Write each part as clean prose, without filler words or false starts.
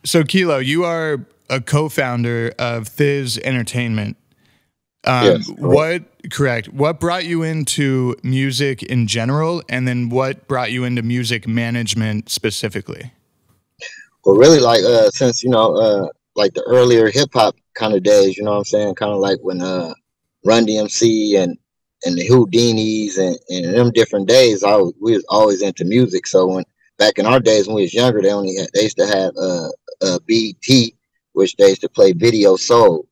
So Kilo, you are a co-founder of Thizz Entertainment. Yes, Correct. What brought you into music in general, and then what brought you into music management specifically? well, really, like since like the earlier hip hop kind of days, you know what I'm saying, kind of like when Run DMC and the Houdinis and them different days, we was always into music. So when back in our days when we was younger, they used to have BT, which they used to play Video Soul.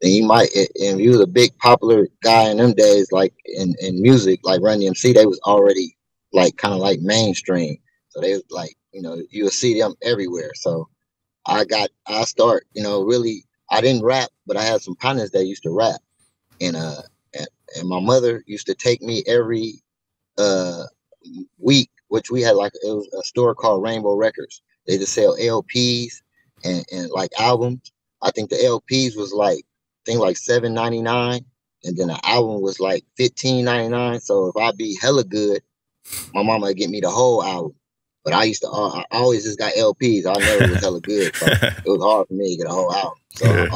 And and you was a big popular guy in them days, like in music, like Run DMC, they was already like kind of like mainstream. So they was like, you would see them everywhere. So I start, really, I didn't rap, but I had some partners that used to rap. And and my mother used to take me every uh week, which we had like it was a store called Rainbow Records. They just sell LPs and like albums. I think the LPs was like like $7.99, and then the album was like $15.99. So if I be hella good, my mama would get me the whole album. But I always just got LPs. I never was hella good, so it was hard for me to get a whole album. So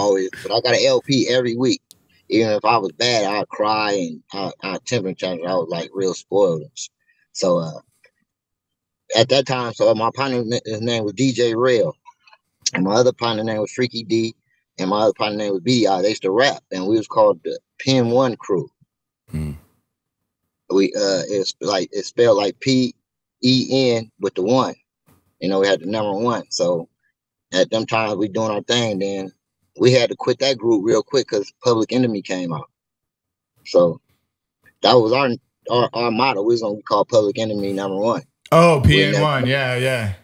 but I got an LP every week. Even if I was bad, I'd cry and I'd temper tantrum. I was like real spoiled. So at that time, so my partner, his name was DJ Rail, and my other partner name was Freaky D, and my other partner name was BDI. They used to rap, and we was called the Pen One Crew. Mm. It's spelled like PEN with the one. We had the number one. So at them times we doing our thing. Then we had to quit that group real quick because Public Enemy came out. So that was our motto. We was gonna be called Public Enemy number one. Oh, PN1, yeah.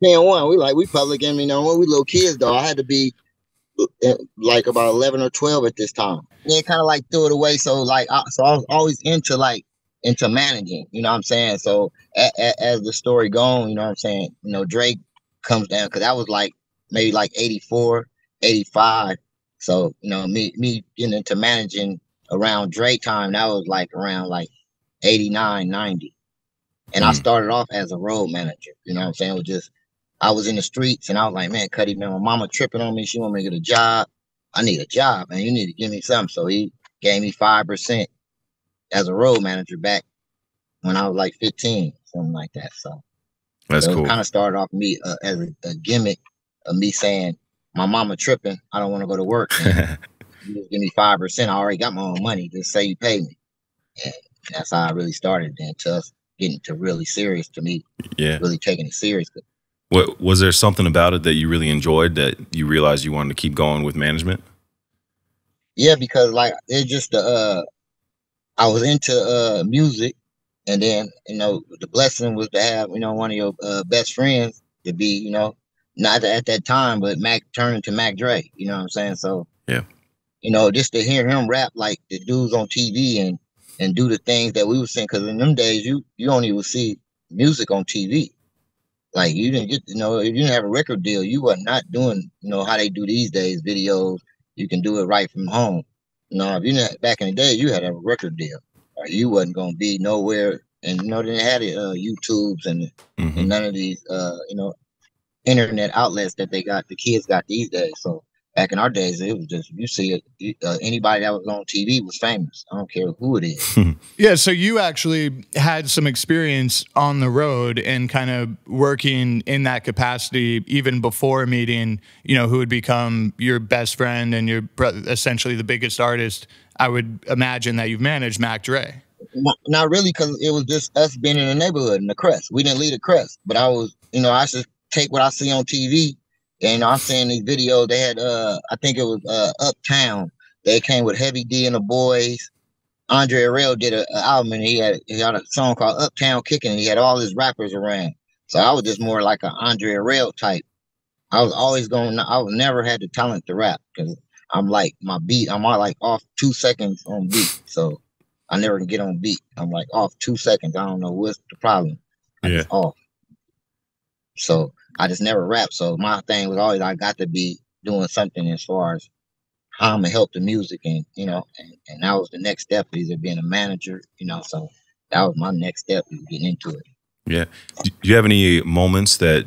PN1, we Public Enemy number one. We little kids though. I had to be like about 11 or 12 at this time. Yeah, kind of like threw it away. So I was always into managing, you know what I'm saying? So as the story going, you know what I'm saying? Drake comes down because that was like maybe like 84, 85. So, me getting into managing around Drake time, that was like around like 89, 90. And I started off as a road manager, you know what I'm saying? It was just, I was in the streets and I was like, man, Cuddy, man, my mama tripping on me. She want me to get a job. I need a job, man. You need to give me something. So he gave me 5% as a road manager back when I was like 15, something like that. So that's cool. It kind of started off me as a gimmick of me saying, my mama tripping. I don't want to go to work. And you just give me 5%. I already got my own money. Just say you pay me. And that's how I really started then to us getting to really serious to me. Yeah. Really taking it serious. What was there something about it that you really enjoyed that you realized you wanted to keep going with management? Yeah, because like it's just I was into music, and then the blessing was to have one of your best friends to be not at that time, but Mac turned to Mac Dre. You know what I'm saying? So yeah, just to hear him rap like the dudes on TV and do the things that we were saying, because in them days you only would see music on TV. Like you didn't get, if you didn't have a record deal, you were not doing, how they do these days, videos. You can do it right from home. If you not back in the day, you had to have a record deal, or you wasn't gonna be nowhere. And they didn't have the YouTubes and none of these, internet outlets that the kids got these days. So back in our days, it was just you see it. Anybody that was on TV was famous. I don't care who it is. Yeah, so you actually had some experience on the road and kind of working in that capacity even before meeting, who would become your best friend and your essentially the biggest artist. I would imagine that you've managed, Mac Dre. Not really, because it was just us being in the neighborhood in the Crest. We didn't leave the Crest, but I was, I should take what I see on TV. And I'm seeing these videos. They had, I think it was Uptown. They came with Heavy D and the Boys. Andre Harrell did an album, and he had a song called Uptown Kicking, and he had all his rappers around. So I was just more like an Andre Harrell type. I was never had the talent to rap, because I'm like, my beat, I'm all like off 2 seconds on beat. So I never can get on beat. I'm like off 2 seconds. I don't know what's the problem. I'm just off. So I just never rap. So my thing was always I got to be doing something as far as how I'm gonna help the music, and and that was the next step, either being a manager, so that was my next step, getting into it. Yeah. Do you have any moments that,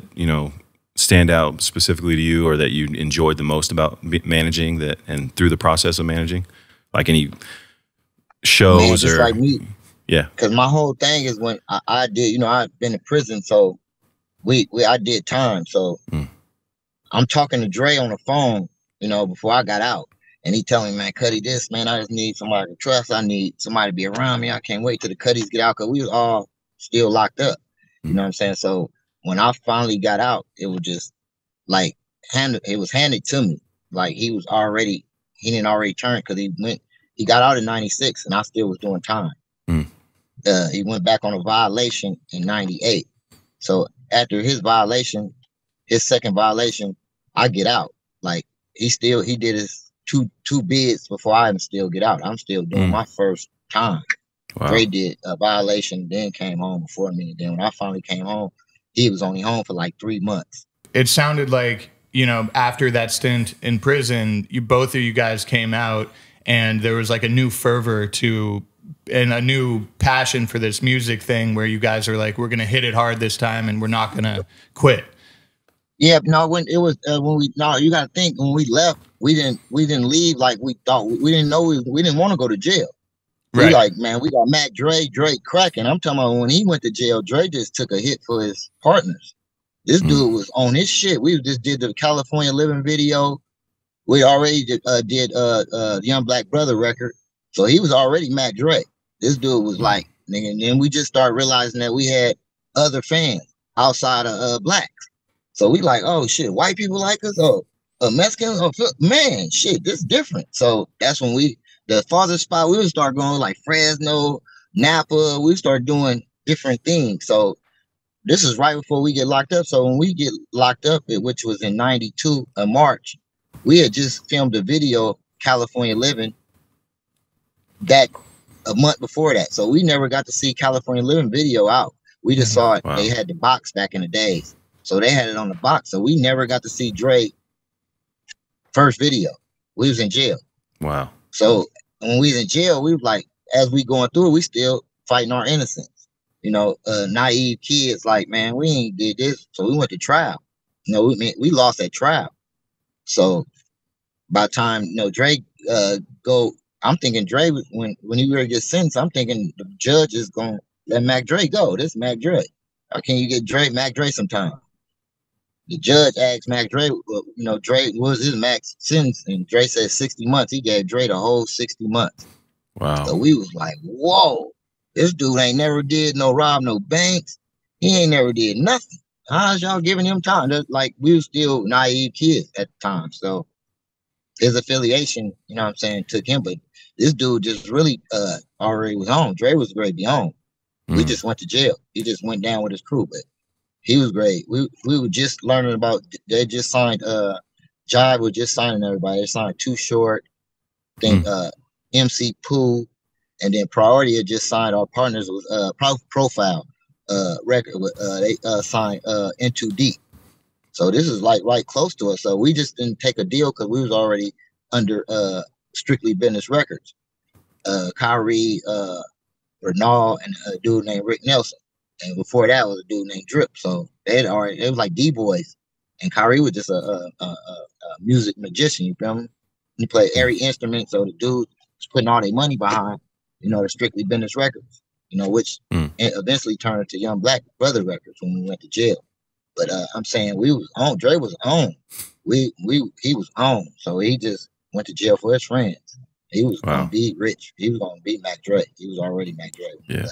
stand out specifically to you, or that you enjoyed the most about managing that, and through the process of managing, like any shows? Man, just or like me. Yeah. Because my whole thing is when I did, you know, I've been in prison, so I did time. So I'm talking to Dre on the phone, you know, before I got out. And he telling me, man, Cuddy, this, man, I just need somebody to trust. I need somebody to be around me. I can't wait till the Cuddys get out, because we was all still locked up. You know what I'm saying? So when I finally got out, it was just like it was handed to me. Like he didn't already turn, because he got out in 96 and I still was doing time. He went back on a violation in 98. So after his second violation, I get out. Like he did his two bids before I even still get out. I'm still doing my first time. Wow. Dre did a violation, then came home before me. And then when I finally came home, he was only home for like 3 months. It sounded like, you know, after that stint in prison, both of you guys came out, and there was like a new fervor and a new passion for this music thing, where you guys are like, we're going to hit it hard this time and we're not going to quit. Yeah, no, when it was you got to think, when we left, we didn't leave like we thought. We didn't know we didn't want to go to jail. Right. We like, man, we got Mac Dre cracking. I'm talking about when he went to jail, Dre just took a hit for his partners. This dude was on his shit. We just did the California Living video. We already did Young Black Brother record. So he was already Mac Dre. This dude was like, nigga, and then we just started realizing that we had other fans outside of blacks. So we like, oh shit, white people like us? Oh, Mexicans? Oh, man, shit, this is different. So that's when the farthest spot, we would start going like Fresno, Napa. We start doing different things. So this is right before we get locked up. So when we get locked up, which was in 92, March, we had just filmed a video, California Living, that a month before that. So we never got to see California Living video out. We just saw it. Wow. They had the box back in the days. So they had it on the box. So we never got to see Dre first video. We was in jail. Wow. So when we was in jail, we was like, as we going through it, we still fighting our innocence. You know, naive kids like, man, we ain't did this. So we went to trial. You know, we lost that trial. So by the time, you know, Dre I'm thinking Dre, when he really gets sentenced, I'm thinking the judge is going to let Mac Dre go. This is Mac Dre. How can you get Mac Dre sometime? The judge asked Mac Dre, you know, Dre, what was his max sentence? And Dre said 60 months. He gave Dre the whole 60 months. Wow. So we was like, whoa, this dude ain't never did rob no banks. He ain't never did nothing. How's y'all giving him time? Like, we were still naive kids at the time. So his affiliation, you know what I'm saying, took him. But this dude just really already was on. Dre was great beyond. We just went to jail. He just went down with his crew, but he was great. We were just learning about, they just signed, Jive was just signing everybody. They signed Too Short, then MC Pooh, and then Priority had just signed our partners with Profile record. They signed Into Deep. So this is like right close to us. So we just didn't take a deal because we was already under Strictly Business Records. Kyrie, Renal, and a dude named Rick Nelson. And before that was a dude named Drip. So it was like D-Boys. And Kyrie was just a music magician, you feel me? He played every instrument. So the dude was putting all their money behind, you know, the Strictly Business Records, you know, which eventually turned into Young Black Brother Records when we went to jail. But I'm saying we was on. Dre was on. He was on. So he just went to jail for his friends. He was gonna be rich. He was gonna be Mac Dre. He was already Mac Dre. Yeah.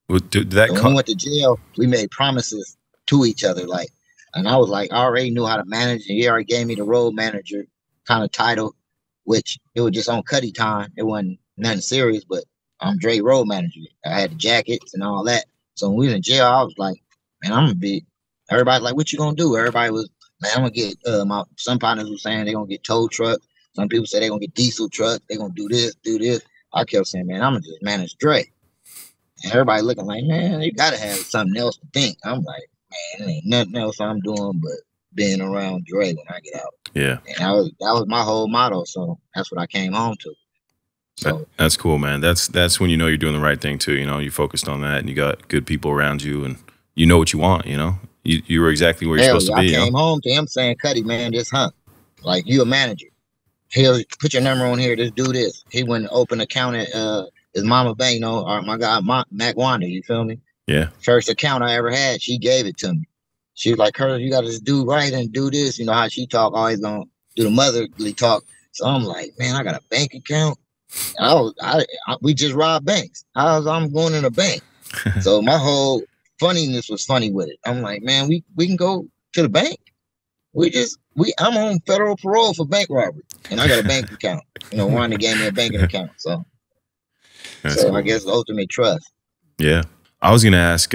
Well, when we went to jail, we made promises to each other. Like, and I was like, I already knew how to manage, and he already gave me the road manager kind of title, which it was just on Cuddy time. It wasn't nothing serious, but I'm Dre road manager. I had the jackets and all that. So when we was in jail, I was like, man, I'm gonna be. Everybody's like, what you gonna do? Everybody was, man, I'm gonna get some partners were saying they're gonna get tow trucks. Some people say they're gonna get diesel trucks, they're gonna do this, do this. I kept saying, man, I'm gonna just manage Dre. And everybody looking like, man, you gotta have something else to think. I'm like, man, it ain't nothing else I'm doing but being around Dre when I get out. Yeah. And that was my whole motto. So that's what I came home to. So that's cool, man. That's when you know you're doing the right thing too. You know, you focused on that and you got good people around you and you know what you want, you know. You were exactly where you're supposed to be. I came home to him saying, Cuddy, man, this hunt. Like, you a manager. He'll put your number on here, just do this. He went and opened an account at his mama bank, you know, or my guy, Mac Wanda, you feel me? Yeah. First account I ever had, she gave it to me. She was like, Curt, you got to do right and do this. You know how she talk, always gonna do the motherly talk. So I'm like, man, I got a bank account. We just robbed banks. I'm going in a bank. So my whole funniness was funny with it. I'm like, man, we can go to the bank. I'm on federal parole for bank robbery, and I got a bank account. You know, Wanda gave me a banking account. So cool. I guess the ultimate trust. Yeah. I was gonna ask,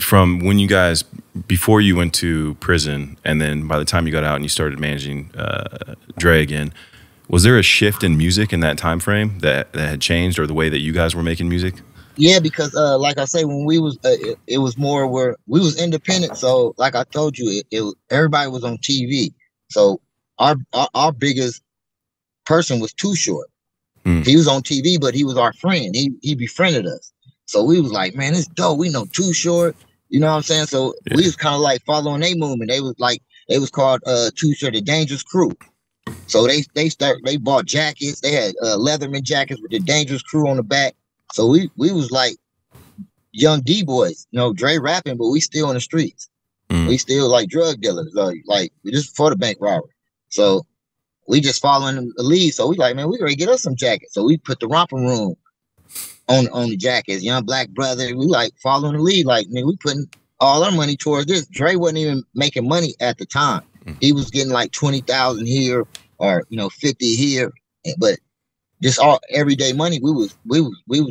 from when you guys, before you went to prison, and then by the time you got out and you started managing Dre again, was there a shift in music in that time frame that had changed, or the way that you guys were making music? Yeah, because like I say, when we was it was more where we was independent. So like I told you, everybody was on TV. So our biggest person was Too Short. He was on TV, but he was our friend. He befriended us. So we was like, man, it's dope. We know Too Short. You know what I'm saying? So we was kind of like following their movement. They was called Too Short, the Dangerous Crew. So they bought jackets. They had Leatherman jackets with the Dangerous Crew on the back. So we was like young D-boys, you know, Dre rapping, but we still in the streets. We still like drug dealers, like we just for the bank robbery. So we just following the lead. So we like, man, we gotta get us some jackets. So we put the romper room on the jackets. Young black brother, we like following the lead. Like, man, we putting all our money towards this. Dre wasn't even making money at the time. He was getting like 20,000 here, or 50 here, but just all everyday money. We was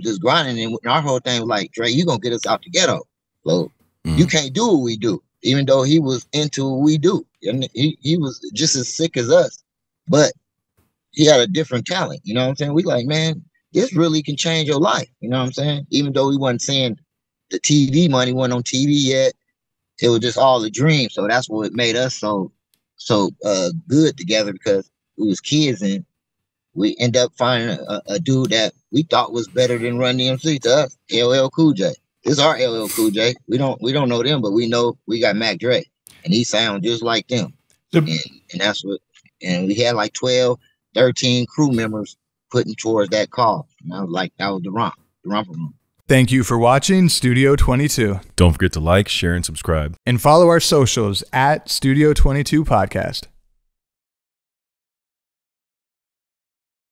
just grinding, and our whole thing was like, Dre, you gonna get us out the ghetto. So you can't do what we do, even though he was into what we do. And he was just as sick as us, but he had a different talent. You know what I'm saying? We like, man, this really can change your life. You know what I'm saying? Even though we wasn't seeing the TV money, wasn't on TV yet, it was just all a dream. So that's what made us so good together, because we was kids, and we end up finding a dude that we thought was better than Run DMC to us, LL Cool J. This is our LL Cool J. We don't know them, but we know we got Mac Dre, and he sounds just like them. And that's what. And we had like 12, 13 crew members putting towards that call. And I was like, that was the romper room. Thank you for watching Studio 22. Don't forget to like, share, and subscribe. And follow our socials at Studio 22 Podcast.